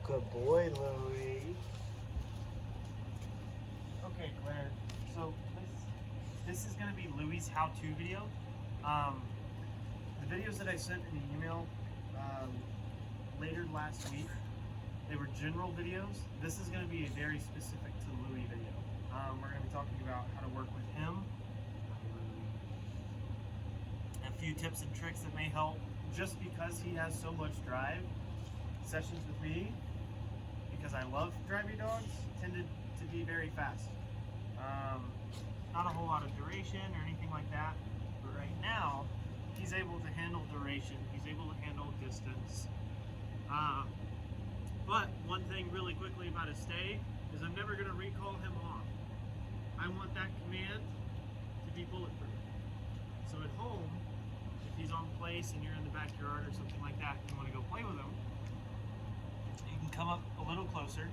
Good boy, Louie. Okay, Claire. So this is gonna be Louie's how-to video. The videos that I sent in the email later last week, they were general videos. This is gonna be a very specific to Louie video. We're gonna be talking about how to work with him, a few tips and tricks that may help. Just because he has so much drive, sessions with me, because I love driving dogs, tended to be very fast. Not a whole lot of duration or anything like that, but right now he's able to handle duration, he's able to handle distance. But one thing really quickly about his stay is I'm never going to recall him off. I want that command to be bulletproof. So at home, if he's on place and you're in the backyard or something like that and you want to go play with him, you can come up a little closer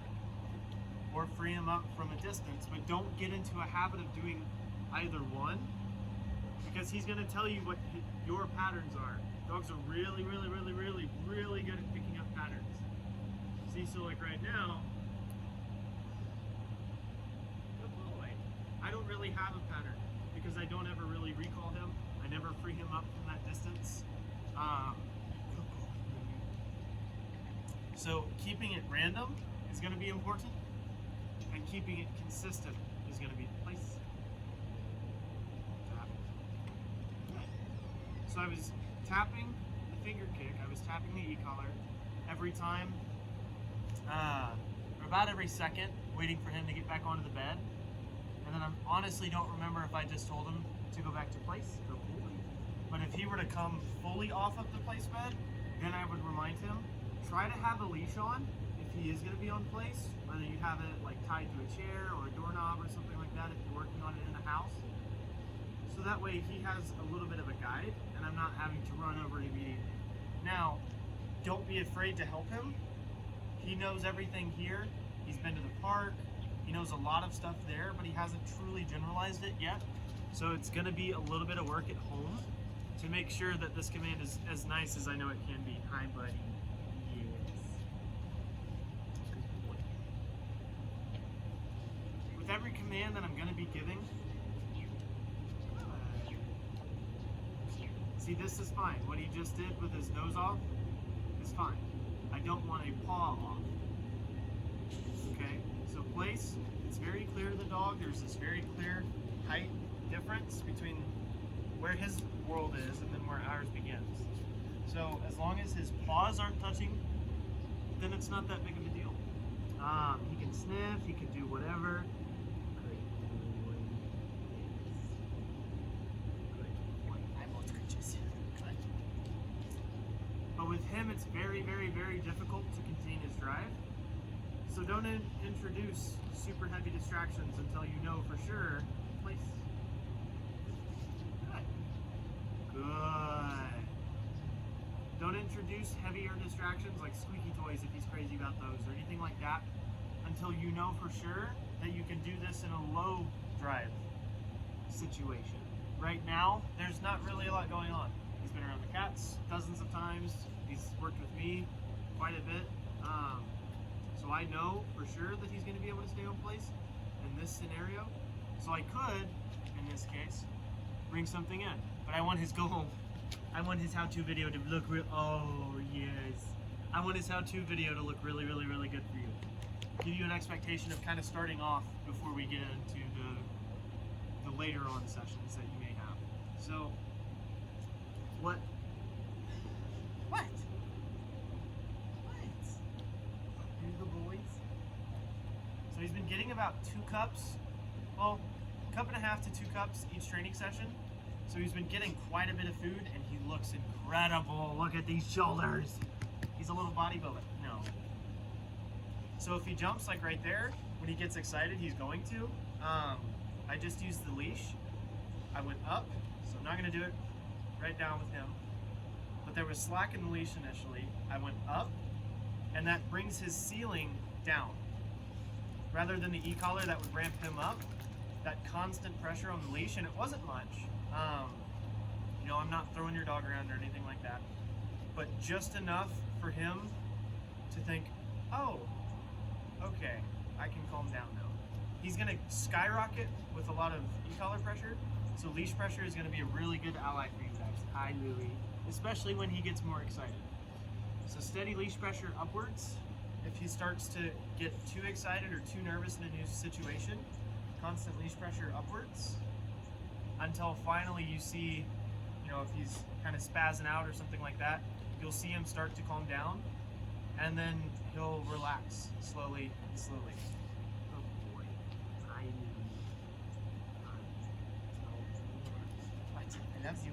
or free him up from a distance, but don't get into a habit of doing either one, because he's going to tell you what your patterns are. Dogs are really good at picking up patterns. See, so like right now, good boy. I don't really have a pattern because I don't ever really recall him. I never free him up from that distance. So keeping it random is going to be important, and keeping it consistent is going to be the place. So I was tapping the finger kick, I was tapping the e-collar every time, or about every second, waiting for him to get back onto the bed. And then I honestly don't remember if I just told him to go back to place. But if he were to come fully off of the place bed, then I would remind him, try to have a leash on if he is going to be on place, whether you have it like tied to a chair or a doorknob or something like that if you're working on it in a house. So that way he has a little bit of a guide and I'm not having to run over immediately. Now, don't be afraid to help him. He knows everything here. He's been to the park. He knows a lot of stuff there, but he hasn't truly generalized it yet. So it's going to be a little bit of work at home to make sure that this command is as nice as I know it can be. Hi, buddy. Yes. With every command that I'm going to be giving, see, this is fine. What he just did with his nose off is fine. I don't want a paw off. Okay, so place, it's very clear to the dog. There's this very clear height difference between where his world is and then where ours begins. So as long as his paws aren't touching, then it's not that big of a deal. He can sniff, he can do whatever. But with him, it's very difficult to contain his drive. So don't introduce super heavy distractions until you know for sure place. Good. Don't introduce heavier distractions like squeaky toys if he's crazy about those or anything like that until you know for sure that you can do this in a low drive situation. Right now, there's not really a lot going on. He's been around the cats dozens of times. He's worked with me quite a bit. So I know for sure that he's going to be able to stay on place in this scenario. So I could, in this case, bring something in. But I want his go home. I want his how-to video to look real. Oh, yes. I want his how-to video to look really good for you. Give you an expectation of kind of starting off before we get into the later on sessions that you may have. So, what? Here's the boys. So he's been getting about 2 cups, well, 1.5 cups to 2 cups each training session. So he's been getting quite a bit of food and he looks incredible. Look at these shoulders. He's a little bodybuilder. No. So if he jumps like right there, when he gets excited, he's going to. I just used the leash. I went up, so I'm not gonna do it right down with him. But there was slack in the leash initially. I went up, and that brings his ceiling down. Rather than the e-collar that would ramp him up, that constant pressure on the leash, and it wasn't much. You know, I'm not throwing your dog around or anything like that, but just enough for him to think, Oh, okay. I can calm down now. He's gonna skyrocket with a lot of e-collar pressure, so leash pressure is gonna be a really good ally for you guys. Hi, Louie. Especially when he gets more excited. So steady leash pressure upwards. If he starts to get too excited or too nervous in a new situation, constant leash pressure upwards until finally you see, you know, if he's kind of spazzing out or something like that, you'll see him start to calm down, and then he'll relax slowly and slowly. Oh boy, I love you.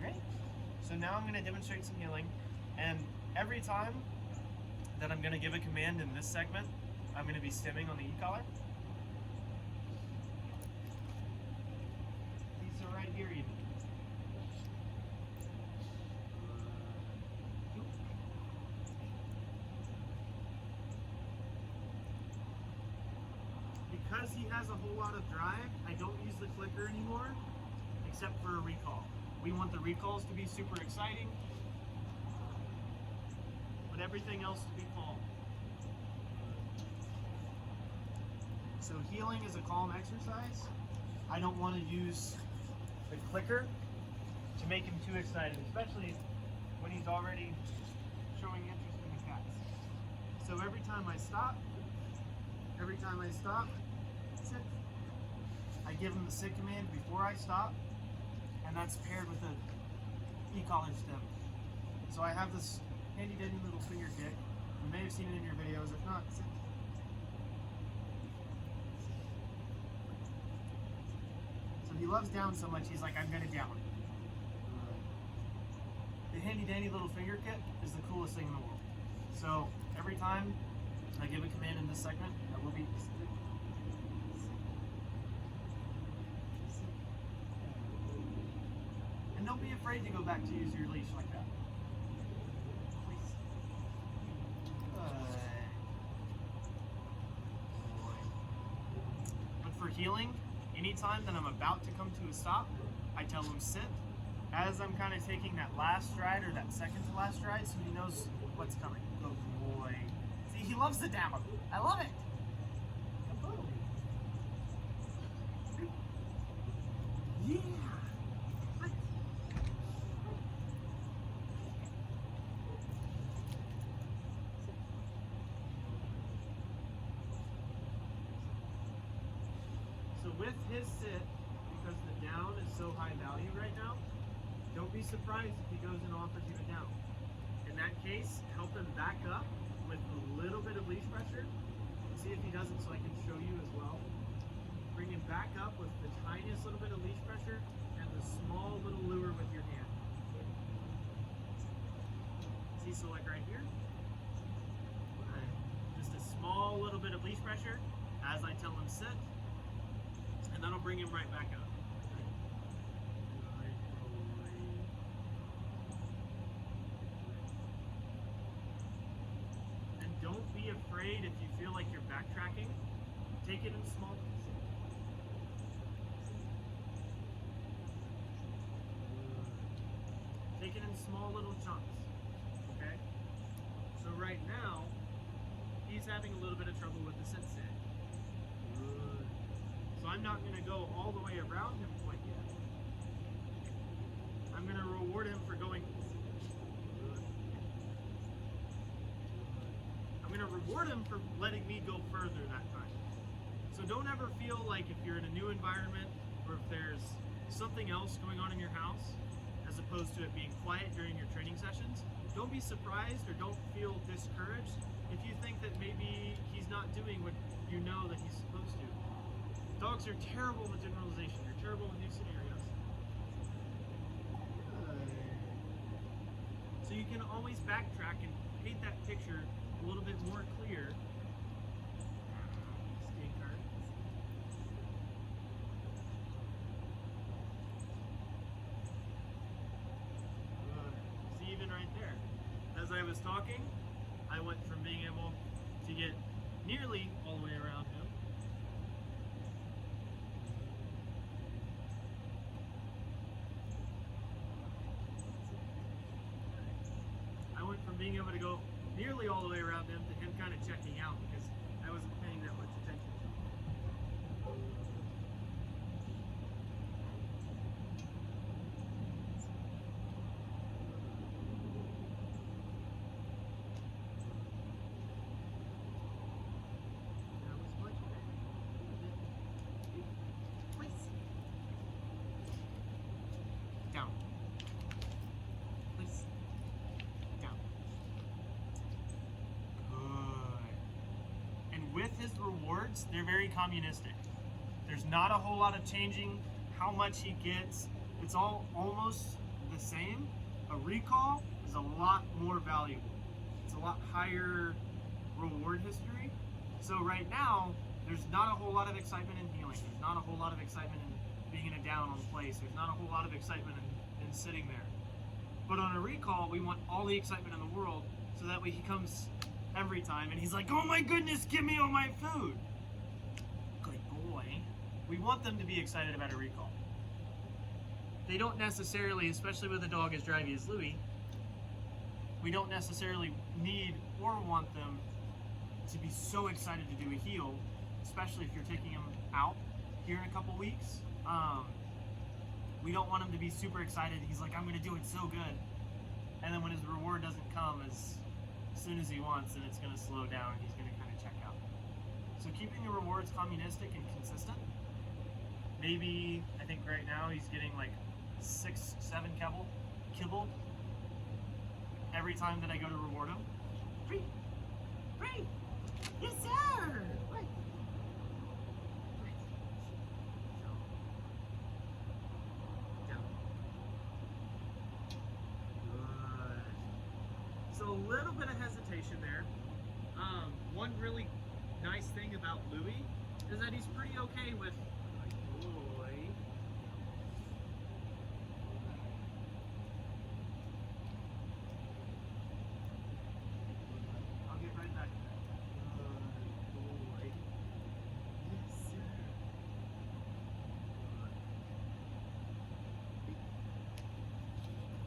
Right? So now I'm going to demonstrate some healing, and every time that I'm going to give a command in this segment, I'm going to be stimming on the e-collar. These are right here even. Because he has a whole lot of drive, I don't use the clicker anymore, except for a recall. We want the recalls to be super exciting, but everything else to be calm. So healing is a calm exercise. I don't want to use the clicker to make him too excited, especially when he's already showing interest in the cats. So every time I stop, sit. I give him the sit command before I stop, and that's paired with a e-collar stem. So I have this handy dandy little finger kick. You may have seen it in your videos, if not, sit. So he loves down so much, he's like, I'm gonna down. The handy dandy little finger kick is the coolest thing in the world. So every time I give a command in this segment, I will be and don't be afraid to go back to use your leash like that. Please. But for healing, anytime that I'm about to come to a stop, I tell him sit. As I'm kind of taking that last stride or that second to last stride, so he knows what's coming. Good boy. See, he loves the down. I love it. Yeah. So with his sit, because the down is so high value right now, don't be surprised if he goes and offers you a down. In that case, help him back up with a little bit of leash pressure. See if he doesn't, so I can show you as well. Bring him back up with the tiniest little bit of leash pressure and the small little lure with your hand. See, so like right here, just a small little bit of leash pressure as I tell him sit, and that'll bring him right back up. And don't be afraid if you feel like you're backtracking. Take it in small pieces. Take it in small little chunks. Okay? So right now, he's having a little bit of trouble with the sit. Good. So I'm not going to go all the way around him quite yet. I'm going to reward him for going. Good. I'm going to reward him for letting me go further that time. So don't ever feel like if you're in a new environment or if there's something else going on in your house, as opposed to it being quiet during your training sessions, don't be surprised or don't feel discouraged if you think that maybe he's not doing what you know that he's supposed to. Dogs are terrible with generalization. They're terrible with new scenarios. So you can always backtrack and paint that picture a little bit more clear. Stinker. See, even right there. As I was talking, I went from being able to get nearly all the way around him being able to go nearly all the way around him to him kind of with his rewards, they're very communistic. There's not a whole lot of changing how much he gets. It's all almost the same. A recall is a lot more valuable. It's a lot higher reward history. So right now, there's not a whole lot of excitement in healing. There's not a whole lot of excitement in being in a down on place. There's not a whole lot of excitement in sitting there. But on a recall, we want all the excitement in the world, so that way he comes every time and he's like, oh my goodness, give me all my food. Good boy. We want them to be excited about a recall. They don't necessarily, especially with a dog as drivey as Louie, we don't necessarily need or want them to be so excited to do a heel, especially if you're taking them out here in a couple weeks. We don't want him to be super excited. He's like, I'm going to do it so good. And then when his reward doesn't come as soon as he wants, then it's going to slow down and he's going to kind of check out. So keeping the rewards communistic and consistent. Maybe, I think right now he's getting like 6, 7 kibble every time that I go to reward him. Free! Free! Yes, sir! What? So a little bit of hesitation there. One really nice thing about Louie is that he's pretty okay with, boy. I'll get right back to that. Boy. Yes, sir.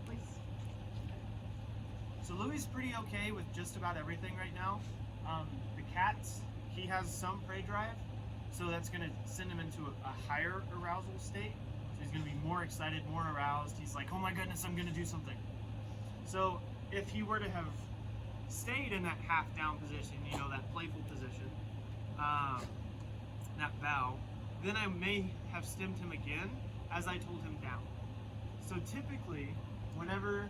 Please. So Louie's pretty okay with just about everything right now. The cats, he has some prey drive, so that's going to send him into a higher arousal state. So he's going to be more excited, more aroused. He's like, oh my goodness, I'm going to do something. So if he were to have stayed in that half down position, you know, that playful position, that bow, then I may have stemmed him again as I told him down. So typically, whenever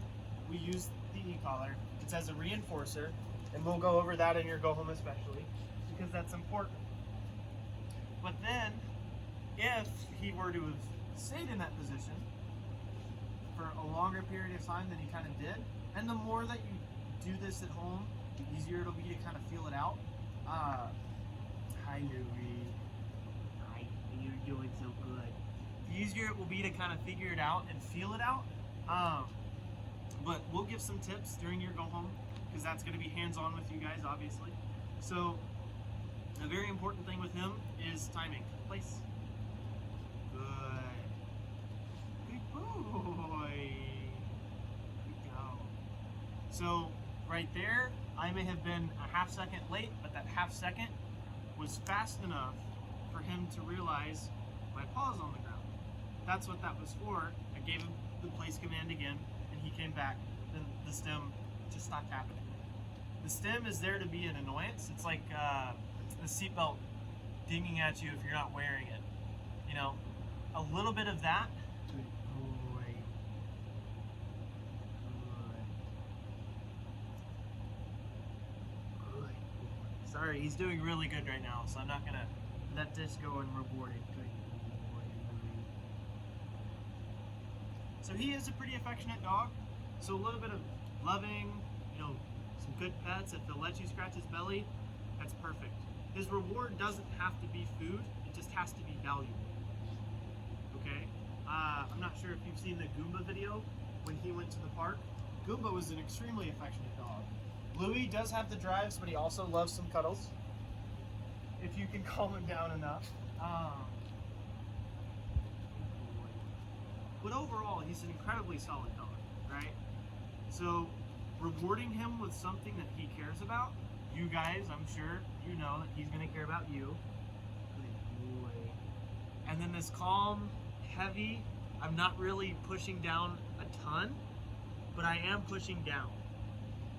we use the e-collar, it's as a reinforcer, and we'll go over that in your go home especially, because that's important. But then, if he were to have stayed in that position for a longer period of time than he kind of did, and the more that you do this at home, the easier it'll be to kind of feel it out. Hi, Louie. Hi, you're doing so good. The easier it will be to kind of figure it out and feel it out. But we'll give some tips during your go home, because that's going to be hands-on with you guys, obviously. So, a very important thing with him is timing. Place. Good. Good boy. Good go. So, right there, I may have been a half second late, but that half second was fast enough for him to realize my paw's on the ground. That's what that was for. I gave him the place command again, and he came back. Then the stem just stopped happening. The stem is there to be an annoyance. It's like the seatbelt dinging at you if you're not wearing it. You know, a little bit of that. Good boy. Good. Good boy. Sorry, he's doing really good right now, so I'm not gonna let this go and reward it. Good boy. So he is a pretty affectionate dog. So a little bit of loving, you know, some good pets. If they'll let you scratch his belly, that's perfect. His reward doesn't have to be food, it just has to be valuable. Okay? I'm not sure if you've seen the Goomba video when he went to the park. Goomba was an extremely affectionate dog. Louie does have the drives, but he also loves some cuddles, if you can calm him down enough. But overall, he's an incredibly solid dog, right? So, rewarding him with something that he cares about, you guys, I'm sure, you know that he's going to care about you. Good boy. And then this calm, heavy, I'm not really pushing down a ton, but I am pushing down.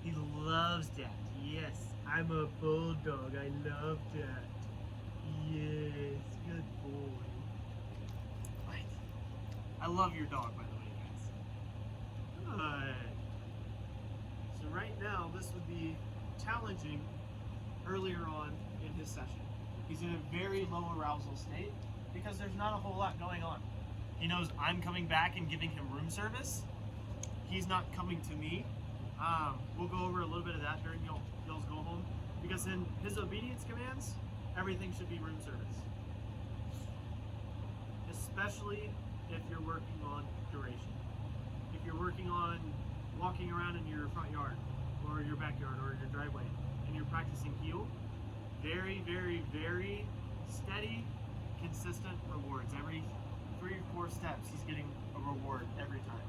He loves that. Yes, I'm a bulldog. I love that. Yes, good boy. Right. I love your dog, by the way, guys. Good. So right now, this would be challenging earlier on in his session. He's in a very low arousal state because there's not a whole lot going on. He knows I'm coming back and giving him room service. He's not coming to me. We'll go over a little bit of that during y'all's go home, because in his obedience commands, everything should be room service. Especially if you're working on duration. If you're working on walking around in your front yard or your backyard or your driveway and you're practicing heel, very, very, very steady, consistent rewards. Every 3 or 4 steps, he's getting a reward every time.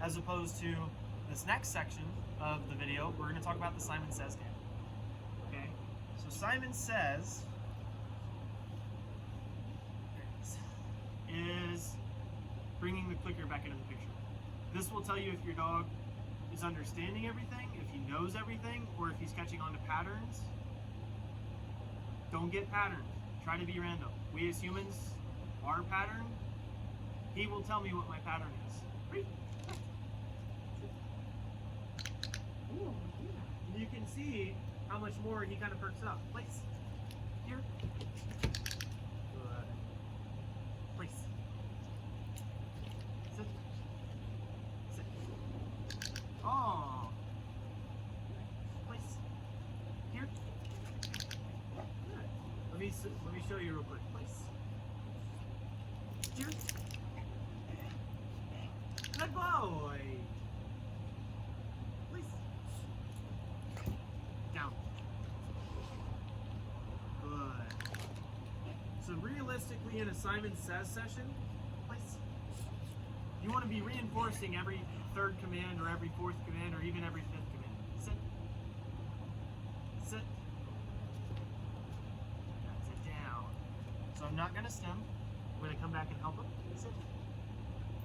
As opposed to this next section of the video, we're going to talk about the Simon Says game. Okay, so Simon Says is bringing the clicker back into the picture. This will tell you if your dog is understanding everything, if he knows everything, or if he's catching on to patterns. Don't get patterned. Try to be random. We as humans are patterned. He will tell me what my pattern is. Ooh, yeah. You can see how much more he kind of perks up. Place. Here. Good. Place. Sit. Sit. Oh. Place. Here. Good. Let me show you real quick. Place. Here. Good boy. Place. Down. Good. So realistically, in a Simon Says session, place. You want to be reinforcing every 3rd command or every 4th command or even every 5th command. Sit. Sit. Sit down. So I'm not going to stem. I'm going to come back and help him. Sit.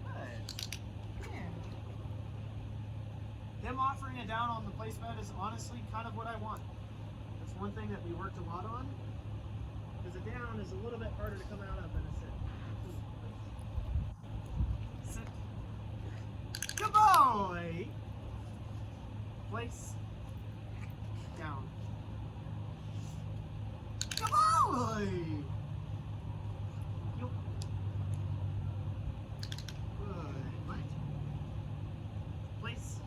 Good. Yeah. Them offering a down on the place bed is honestly kind of what I want. That's one thing that we worked a lot on. Because a down is a little bit harder to come out of than a sit. Sit. Good boy! Place. Down. Good boy! Yo. Good. What? Place.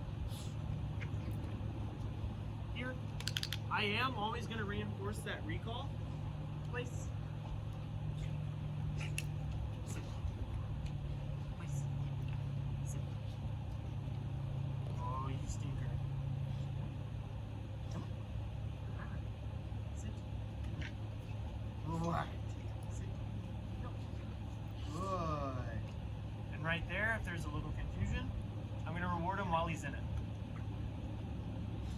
Here. I am always going to reinforce that recall. Place. Sit. Place. Sit. Oh, you stinker. Come on. Sit. Right. Sit. No. Good. And right there, if there's a little confusion, I'm going to reward him while he's in it.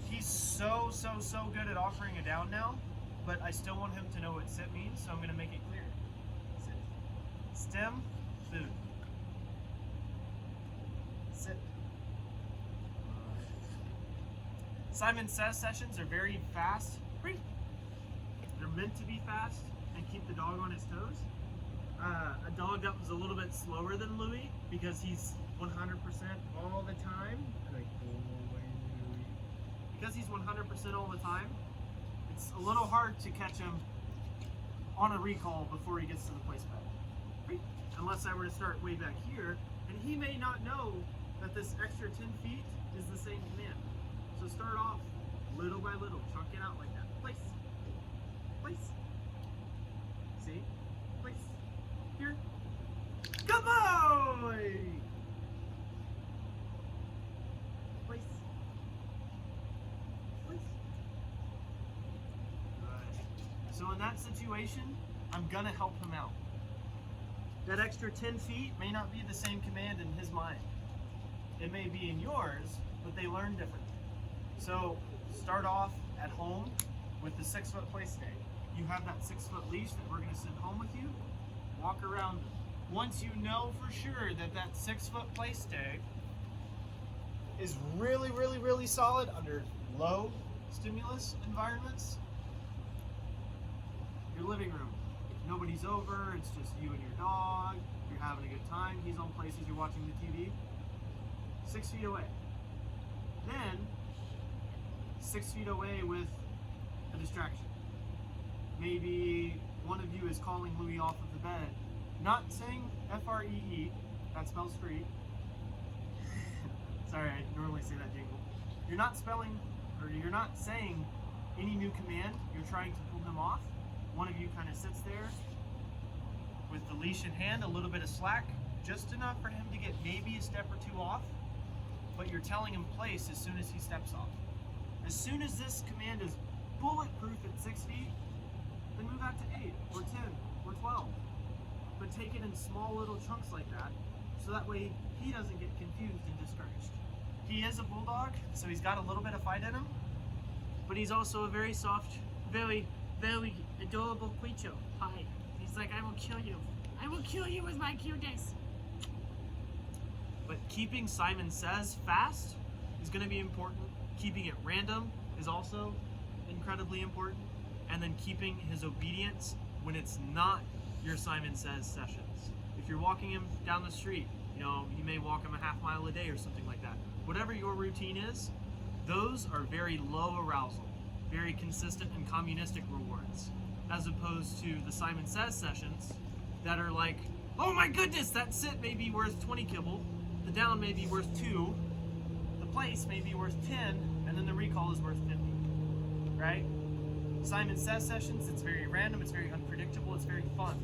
He's so good at offering a down now, but I still want him to know what sit means, so I'm going to make it clear. Sit. Stem, food. Sit. Simon Says sessions are very fast. They're meant to be fast and keep the dog on his toes. A dog that was a little bit slower than Louie, because he's 100% all the time. Because he's 100% all the time, it's a little hard to catch him on a recall before he gets to the place bed. Unless I were to start way back here, and he may not know that this extra 10 feet is the same command. So start off little by little, chunk it out like that. Place. Place. See? Place. Here. Good boy! Place. Place. Good. So in that situation, I'm gonna help him out. That extra 10 feet may not be the same command in his mind. It may be in yours, but they learn differently. So start off at home with the 6-foot play stay. You have that 6-foot leash that we're gonna send home with you. Walk around. Once you know for sure that that 6-foot play stay is really solid under low stimulus environments, your living room, nobody's over, it's just you and your dog, you're having a good time, he's on places, you're watching the TV, 6 feet away. Then, 6 feet away with a maybe one of you is calling Louie off of the bed, not saying F-R-E-E, that spells free. Sorry, I normally say that jingle. You're not spelling, or you're not saying any new command, you're trying to pull him off. One of you kind of sits there with the leash in hand, a little bit of slack, just enough for him to get maybe a step or two off, but you're telling him place as soon as he steps off. As soon as this command is bulletproof at 6 feet, then move out to 8 or 10 or 12. But take it in small little chunks like that, so that way he doesn't get confused and discouraged. He is a bulldog, so he's got a little bit of fight in him, but he's also a very soft, very, very adorable creature. Hi. He's like, I will kill you. I will kill you with my cuteness. But keeping Simon Says fast is going to be important. Keeping it random is also incredibly important. And then keeping his obedience when it's not your Simon Says sessions. If you're walking him down the street, you may walk him a half mile a day or something like that. Whatever your routine is, those are very low arousal, very consistent and communistic rewards, as opposed to the Simon Says sessions that are like, oh my goodness, that sit may be worth 20 kibble, the down may be worth 2, the place may be worth 10, and then the recall is worth 50, right? Simon Says sessions, it's very random, it's very unpredictable, it's very fun.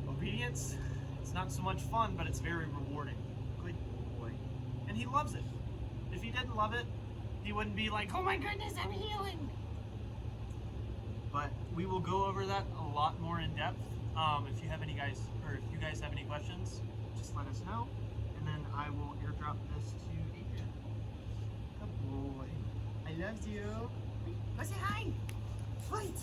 Obedience, it's not so much fun, but it's very rewarding. Good boy. And he loves it. If he didn't love it, he wouldn't be like, oh my goodness, I'm healing. But we will go over that a lot more in depth. If you guys have any questions, just let us know, and then I will airdrop this to Adrian. Good boy. I love you. Go say hi. Fight.